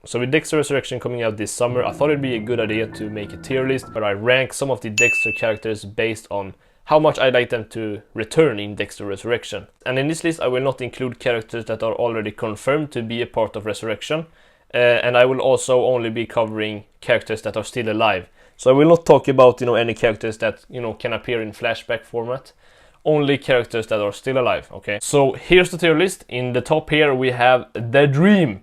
So with Dexter Resurrection coming out this summer, I thought it'd be a good idea to make a tier list where I rank some of the Dexter characters based on how much I'd like them to return in Dexter Resurrection. And in this list I will not include characters that are already confirmed to be a part of Resurrection, and I will also only be covering characters that are still alive. So I will not talk about any characters that can appear in flashback format, only characters that are still alive, okay? So here's the tier list. In the top here we have The Dream,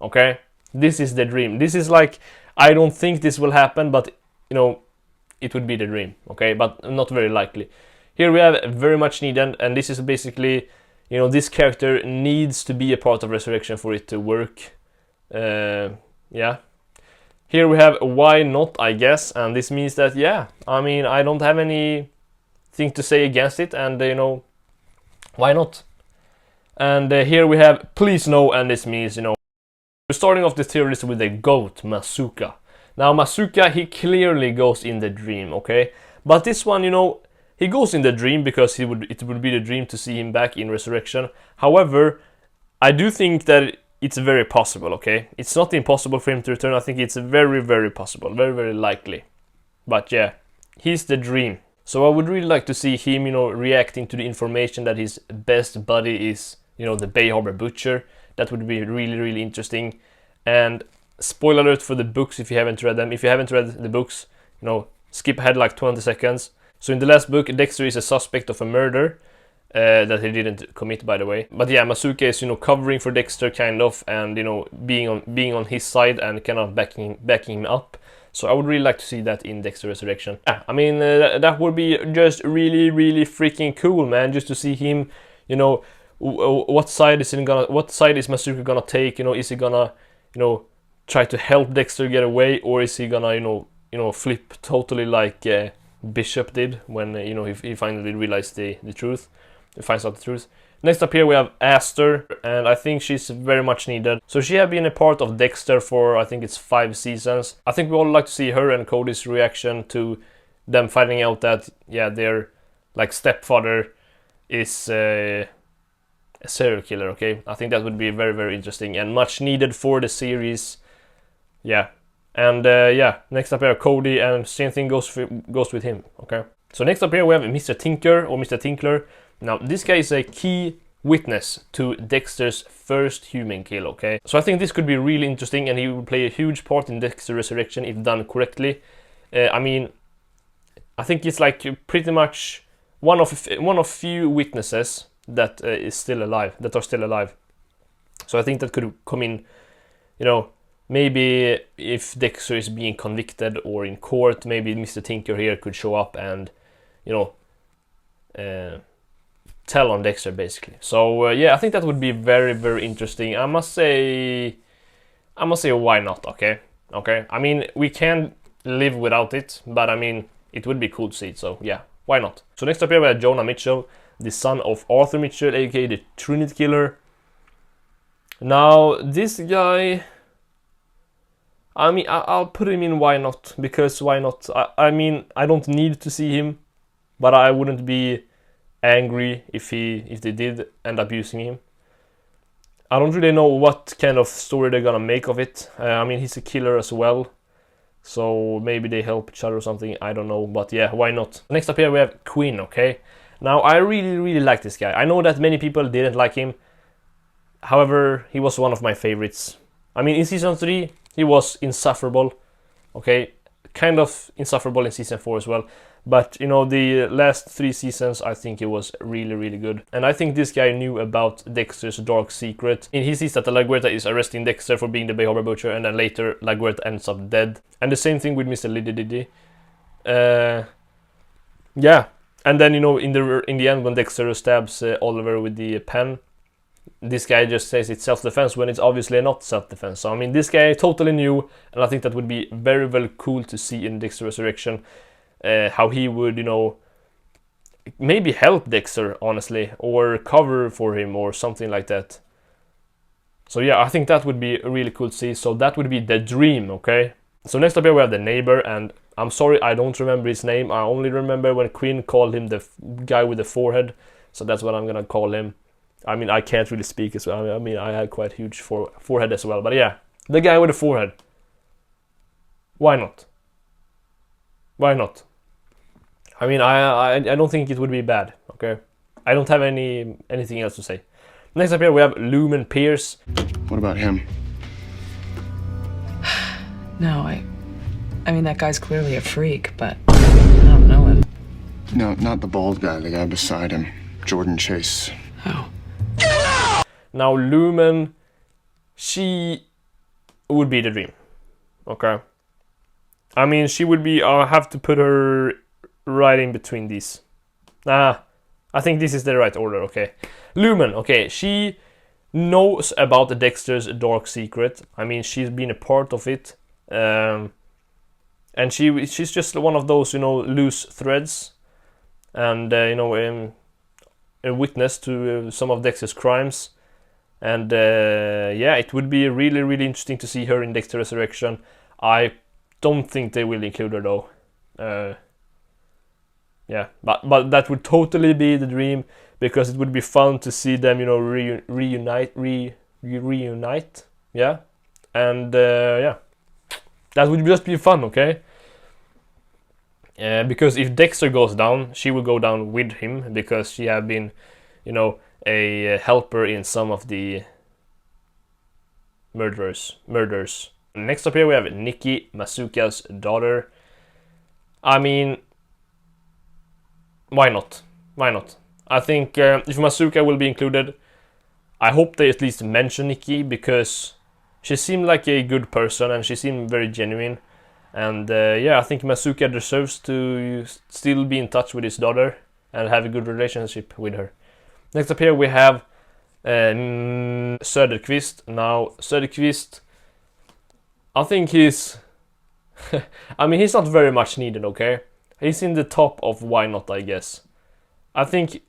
okay? This is The Dream. This is like, I don't think this will happen, but it would be The Dream, okay? But not very likely. Here we have Very Much Needed, and this is basically, this character needs to be a part of Resurrection for it to work. Yeah. Here we have Why Not, I guess, and this means that, yeah, I mean, I don't have anything to say against it, and why not? And here we have Please No, and this means, we're starting off the tier list with the GOAT, Masuka. Now Masuka, he clearly goes in The Dream, okay? But this one, he goes in The Dream because it would be the dream to see him back in Resurrection. However, I do think that it's very possible, okay? It's not impossible for him to return. I think it's very, very possible, very, very likely. But yeah, he's The Dream. So I would really like to see him, reacting to the information that his best buddy is, the Bay Harbor Butcher. That would be really, really interesting. And spoiler alert for the books if you haven't read them. If you haven't read the books, skip ahead like 20 seconds. So in the last book, Dexter is a suspect of a murder that he didn't commit, by the way. But yeah, Masuka is, covering for Dexter kind of, and being on his side and kind of backing him up. So I would really like to see that in Dexter Resurrection. Yeah, I mean that would be just really, really freaking cool, man. Just to see him, what side is Masuka gonna take? Is he gonna try to help Dexter get away, or is he gonna flip totally like Bishop did when he finally realized the truth, he finds out the truth. Next up here we have Aster, and I think she's very much needed. So she has been a part of Dexter for I think it's 5 seasons. I think we all like to see her and Cody's reaction to them finding out that their like stepfather is a serial killer, okay? I think that would be very, very interesting and much needed for the series. Yeah. And next up here Cody, and same thing goes with him, okay? So next up here we have Mr. Tinker, or Mr. Tinkler. Now this guy is a key witness to Dexter's first human kill, okay? So I think this could be really interesting, and he will play a huge part in Dexter Resurrection if done correctly. I mean, I think it's like pretty much one of few witnesses that are still alive. So I think that could come in, maybe if Dexter is being convicted or in court, maybe Mr. Tinker here could show up and, tell on Dexter basically. So yeah, I think that would be very, very interesting. I must say why not, okay? I mean, we can live without it, but I mean, it would be cool to see it, so yeah, why not? So next up here we have Jonah Mitchell, the son of Arthur Mitchell, aka the Trinity Killer. Now, this guy, I mean, I'll put him in why not, because why not? I mean, I don't need to see him, but I wouldn't be angry if they did end up using him. I don't really know what kind of story they're gonna make of it. I mean, he's a killer as well, so maybe they help each other or something, I don't know, but yeah, why not? Next up here we have Quinn, okay? Now, I really, really like this guy. I know that many people didn't like him. However, he was one of my favorites. I mean, in Season 3, he was insufferable. Okay, kind of insufferable in Season 4 as well. But, the last 3 seasons, I think he was really, really good. And I think this guy knew about Dexter's dark secret. And he sees that the LaGuerta is arresting Dexter for being the Bay Harbor Butcher, and then later LaGuerta ends up dead. And the same thing with Mr. Liddy Diddy. Yeah. And then, in the end, when Dexter stabs Oliver with the pen, this guy just says it's self-defense when it's obviously not self-defense. So, I mean, this guy totally knew, and I think that would be very, very cool to see in Dexter Resurrection. How he would, maybe help Dexter, honestly, or cover for him or something like that. So yeah, I think that would be really cool to see. So that would be The Dream, okay? So next up here we have the neighbor, and I'm sorry, I don't remember his name. I only remember when Quinn called him the guy with the forehead. So that's what I'm gonna call him. I mean, I can't really speak as well. I mean, I had quite a huge forehead as well. But yeah, The guy with the forehead. Why not? Why not? I mean, I don't think it would be bad, okay? I don't have anything else to say. Next up here we have Lumen Pierce. What about him? No, I mean, that guy's clearly a freak, but I don't know him. No, not the bald guy, the guy beside him. Jordan Chase. Oh. Now Lumen, she would be the dream, okay? I mean, she would be, I'll have to put her right in between these. I think this is the right order, okay? Lumen, okay, she knows about the Dexter's dark secret. I mean, she's been a part of it. And she's just one of those, you know, loose threads. And, you know, a witness to some of Dexter's crimes. And, yeah, it would be really, really interesting to see her in Dexter Resurrection. I don't think they will include her, though. Yeah, but that would totally be the dream, because it would be fun to see them, you know, reunite, yeah, and yeah, that would just be fun, okay? Because if Dexter goes down, she will go down with him, because she have been, you know, a helper in some of the murders. Next up here we have Nikki, Masuka's daughter. I mean, why not? Why not? I think if Masuka will be included, I hope they at least mention Nikki, because she seemed like a good person and she seemed very genuine. And yeah, I think Masuka deserves to still be in touch with his daughter and have a good relationship with her. Next up here we have Söderqvist. Now, Söderqvist, I think he's... I mean, he's not very much needed, okay? He's in the top of why not, I guess. I think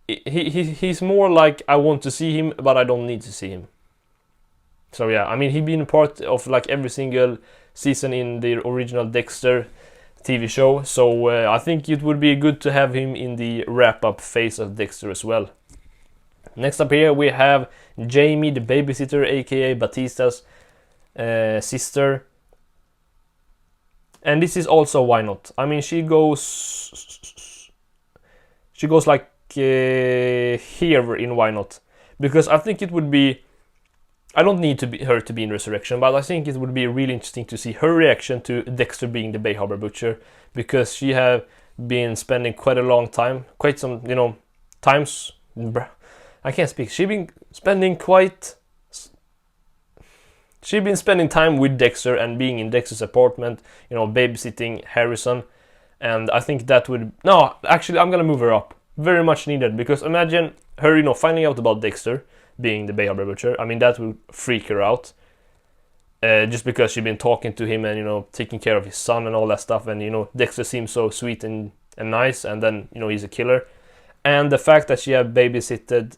he's more like, I want to see him, but I don't need to see him. So yeah, I mean, he's been part of like every single season in the original Dexter TV show. So I think it would be good to have him in the wrap-up phase of Dexter as well. Next up here we have Jamie, the babysitter, aka Batista's sister. And this is also why not. I mean, she goes like here in why not, because I think it would be, I don't need her to be in Resurrection, but I think it would be really interesting to see her reaction to Dexter being the Bay Harbor Butcher, because she have been spending quite a long time, quite some, you know, times. I can't speak. She's been spending time with Dexter and being in Dexter's apartment, you know, babysitting Harrison. And I think that would... No, actually, I'm gonna move her up. Very much needed, because imagine her, you know, finding out about Dexter being the Bay Harbor Butcher. I mean, that would freak her out. Just because she's been talking to him and, you know, taking care of his son and all that stuff. And, you know, Dexter seems so sweet and nice, and then, you know, he's a killer. And the fact that she had babysitted...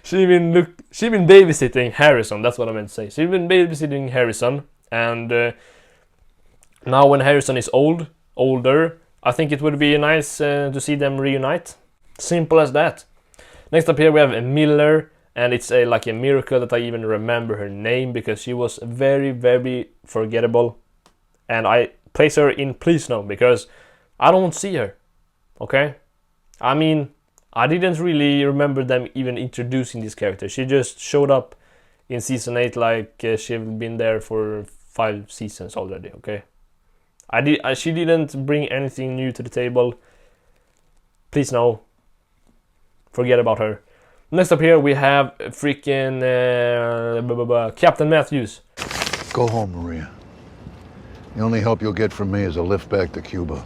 She She been babysitting Harrison. That's what I meant to say. She's been babysitting Harrison, and now when Harrison is older, I think it would be nice to see them reunite. Simple as that. Next up here we have Miller, and it's like a miracle that I even remember her name, because she was very, very forgettable, and I place her in Please No, because I don't see her, okay? I mean, I didn't really remember them even introducing this character. She just showed up in season 8 like she'd been there for 5 seasons already, okay? She didn't bring anything new to the table. Please No. Forget about her. Next up here we have freaking Captain Matthews. Go home, Maria. The only help you'll get from me is a lift back to Cuba.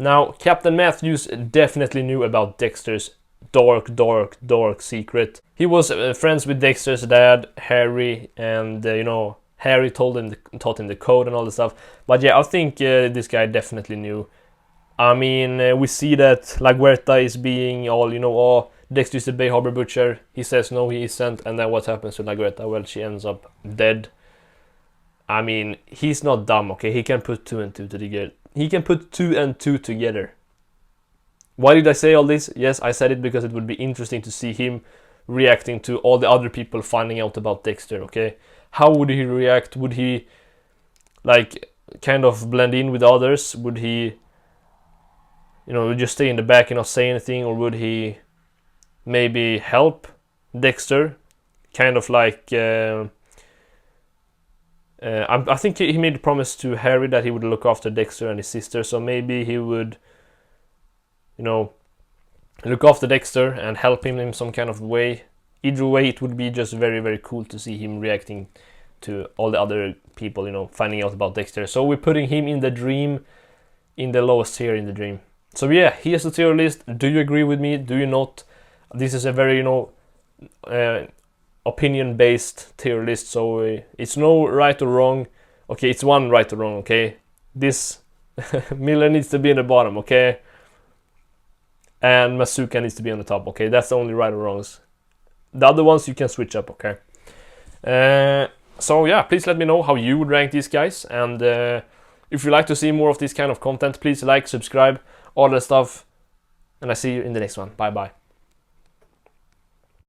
Now, Captain Matthews definitely knew about Dexter's dark secret. He was friends with Dexter's dad, Harry, and you know, Harry taught him the code and all this stuff. But yeah, I think this guy definitely knew. I mean, we see that LaGuerta is being all, you know, oh, Dexter is the Bay Harbor Butcher. He says no, he isn't, and then what happens to LaGuerta? Well, she ends up dead. I mean, he's not dumb, okay? He can put 2 and 2 together. He can put 2 and 2 together. Why did I say all this? Yes, I said it because it would be interesting to see him reacting to all the other people finding out about Dexter, okay? How would he react? Would he, like, kind of blend in with others? Would he, you know, just stay in the back and not say anything? Or would he maybe help Dexter? Kind of like... I think he made a promise to Harry that he would look after Dexter and his sister, so maybe he would, you know, look after Dexter and help him in some kind of way. Either way, it would be just very, very cool to see him reacting to all the other people, you know, finding out about Dexter. So we're putting him in the dream, in the lowest tier in the dream. So yeah, here's the tier list. Do you agree with me? Do you not? This is a very, you know, opinion-based tier list, so it's no right or wrong. Okay, it's one right or wrong, okay? This Miller needs to be in the bottom, okay? And Masuka needs to be on the top, okay? That's the only right or wrongs. The other ones you can switch up, okay? So yeah, please let me know how you would rank these guys, and if you like to see more of this kind of content, please like, subscribe, all that stuff, and I see you in the next one. Bye bye.